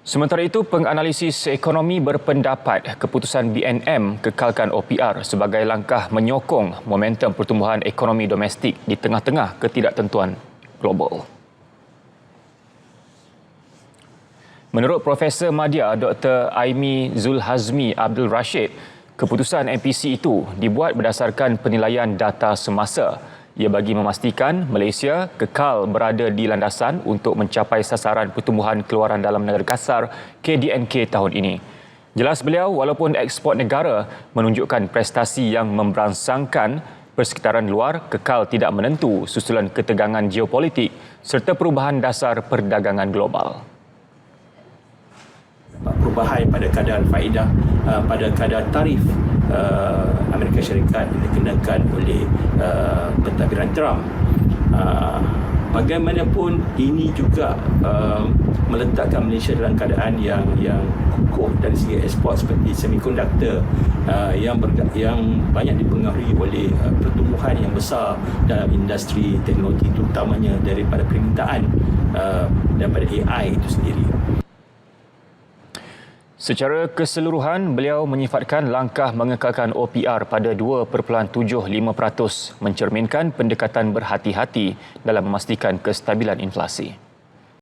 Sementara itu, penganalisis ekonomi berpendapat keputusan BNM kekalkan OPR sebagai langkah menyokong momentum pertumbuhan ekonomi domestik di tengah-tengah ketidaktentuan global. Menurut Profesor Madya Dr. Aimi Zulhazmi Abdul Rashid, keputusan MPC itu dibuat berdasarkan penilaian data semasa. Ia bagi memastikan Malaysia kekal berada di landasan untuk mencapai sasaran pertumbuhan keluaran dalam negara kasar KDNK tahun ini. Jelas beliau, walaupun ekspor negara menunjukkan prestasi yang memberangsangkan, persekitaran luar kekal tidak menentu susulan ketegangan geopolitik serta perubahan dasar perdagangan global. Perubahan pada kadar faedah, pada kadar tarif Amerika Syarikat dikenakan oleh pentadbiran Trump. Bagaimanapun ini juga meletakkan Malaysia dalam keadaan yang kukuh dari segi ekspor seperti semikonduktor yang banyak dipengaruhi oleh pertumbuhan yang besar dalam industri teknologi, terutamanya daripada permintaan daripada AI itu sendiri. Secara keseluruhan, beliau menyifatkan langkah mengekalkan OPR pada 2.75% mencerminkan pendekatan berhati-hati dalam memastikan kestabilan inflasi.